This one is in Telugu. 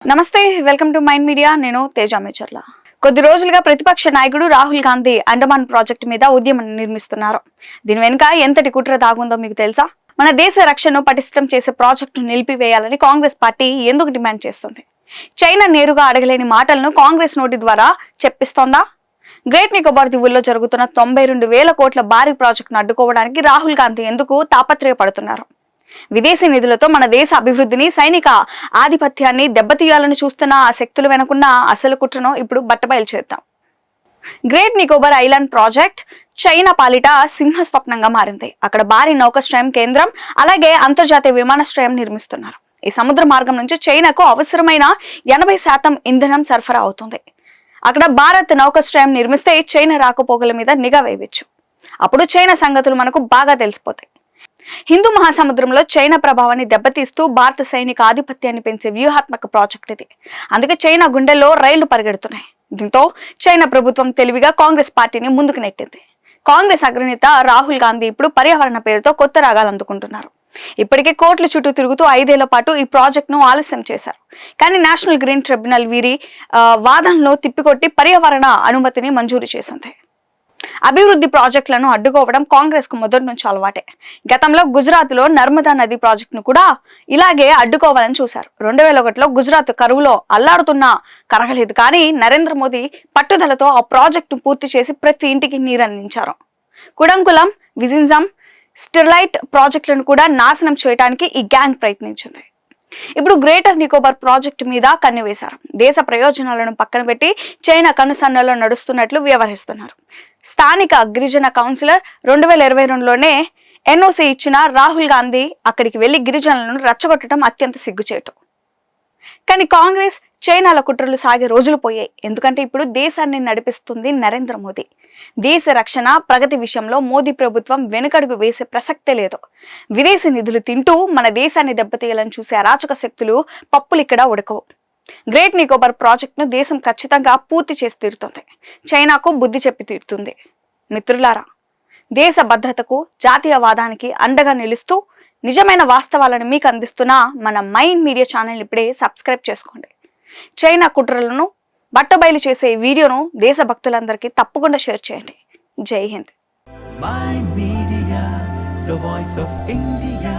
నమస్తే, వెల్కమ్ టు మైండ్ మీడియా. నేను తేజ మేచర్ల. కొద్ది రోజులుగా ప్రతిపక్ష నాయకుడు రాహుల్ గాంధీ అండమాన్ ప్రాజెక్టు మీద ఉద్యమం నిర్మిస్తున్నారు. దీని వెనుక ఎంతటి కుట్ర దాగుందో మీకు తెలుసా? మన దేశ రక్షణను పటిష్టం చేసే ప్రాజెక్టును నిలిపివేయాలని కాంగ్రెస్ పార్టీ ఎందుకు డిమాండ్ చేస్తుంది? చైనా నేరుగా అడగలేని మాటలను కాంగ్రెస్ నోటి ద్వారా చెప్పిస్తోందా? గ్రేట్ నికోబార్ దీవుల్లో జరుగుతున్న 92,000 కోట్ల భారీ ప్రాజెక్టును అడ్డుకోవడానికి రాహుల్ గాంధీ ఎందుకు తాపత్రయపడుతున్నారు? విదేశీ నిధులతో మన దేశ అభివృద్ధిని, సైనిక ఆధిపత్యాన్ని దెబ్బతీయాలని చూస్తున్న ఆ శక్తులు వెనుకున్న అసలు కుట్రను ఇప్పుడు బట్టబయలు చేద్దాం. Great Nicobar island project China పాలిట సింహస్వప్నంగా మారింది. అక్కడ భారీ నౌకాశ్రయం కేంద్రం, అలాగే అంతర్జాతీయ విమానాశ్రయం నిర్మిస్తున్నారు. ఈ సముద్ర మార్గం నుంచి చైనాకు అవసరమైన 80% ఇంధనం సరఫరా అవుతుంది. అక్కడ భారత్ నౌకాశ్రయం నిర్మిస్తే చైనా రాకపోకల మీద నిఘా వేయవచ్చు. అప్పుడు చైనా సంగతులు మనకు బాగా తెలిసిపోతాయి. హిందూ మహాసముద్రంలో చైనా ప్రభావాన్ని దెబ్బతీస్తూ భారత సైనిక ఆధిపత్యాన్ని పెంచే వ్యూహాత్మక ప్రాజెక్ట్ ఇది. అందుకే చైనా గుండెల్లో రైళ్లు పరిగెడుతున్నాయి. దీంతో చైనా ప్రభుత్వం తెలివిగా కాంగ్రెస్ పార్టీని ముందుకు నెట్టింది. కాంగ్రెస్ అగ్రనేత రాహుల్ గాంధీ ఇప్పుడు పర్యావరణ పేరుతో కొత్త రాగాలు అందుకుంటున్నారు. ఇప్పటికే కోర్టుల చుట్టూ తిరుగుతూ 5 ఏళ్ల పాటు ఈ ప్రాజెక్టును ఆలస్యం చేశారు. కానీ నేషనల్ గ్రీన్ ట్రిబ్యునల్ వీరి వాదనలో తిప్పికొట్టి పర్యావరణ అనుమతిని మంజూరు చేసింది. అభివృద్ధి ప్రాజెక్టులను అడ్డుకోవడం కాంగ్రెస్ కు మొదటి నుంచి అలవాటే. గతంలో గుజరాత్ లో నర్మదా నది ప్రాజెక్టును కూడా ఇలాగే అడ్డుకోవాలని చూశారు. 2001లో గుజరాత్ కరువులో అల్లాడుతున్నా కరగలేదు. కానీ నరేంద్ర మోదీ పట్టుదలతో ఆ ప్రాజెక్టును పూర్తి చేసి ప్రతి ఇంటికి నీరందించారు. కుడంకులం, విజింజం, స్టెర్లైట్ ప్రాజెక్టులను కూడా నాశనం చేయడానికి ఈ గ్యాంగ్ ప్రయత్నించింది. ఇప్పుడు గ్రేటర్ నికోబార్ ప్రాజెక్టు మీద కన్ను వేశారు. దేశ ప్రయోజనాలను పక్కన పెట్టి చైనా కనుసన్నల్లో నడుస్తున్నట్లు వ్యవహరిస్తున్నారు. స్థానిక గిరిజన కౌన్సిలర్ 2022లోనే ఎన్ఓసి ఇచ్చిన రాహుల్ గాంధీ అక్కడికి వెళ్లి గిరిజనులను రెచ్చగొట్టడం అత్యంత సిగ్గుచేటు. కానీ కాంగ్రెస్, చైనాల కుట్రలు సాగే రోజులు పోయాయి. ఎందుకంటే ఇప్పుడు దేశాన్ని నడిపిస్తుంది నరేంద్ర మోదీ. దేశ రక్షణ, ప్రగతి విషయంలో మోదీ ప్రభుత్వం వెనుకడుగు వేసే ప్రసక్తే లేదు. విదేశీ నిధులు తింటూ మన దేశాన్ని దెబ్బతీయాలని చూసే అరాచక శక్తులు పప్పులు ఇక్కడ ఉడకవు. గ్రేట్ నికోబార్ ప్రాజెక్టును దేశం ఖచ్చితంగా పూర్తి చేసి తీరుతుంది. చైనాకు బుద్ధి చెప్పి తీరుతుంది. మిత్రులారా, దేశ భద్రతకు, జాతీయవాదానికి అండగా నిలుస్తూ నిజమైన వాస్తవాలను మీకు అందిస్తున్న మన మైండ్ మీడియా ఛానల్ ఇప్పుడే సబ్స్క్రైబ్ చేసుకోండి. చైనా కుట్రలను బట్టబయలు చేసే ఈ వీడియోను దేశభక్తులందరికీ తప్పకుండా షేర్ చేయండి. జై Hind. Mind Media, the voice of India.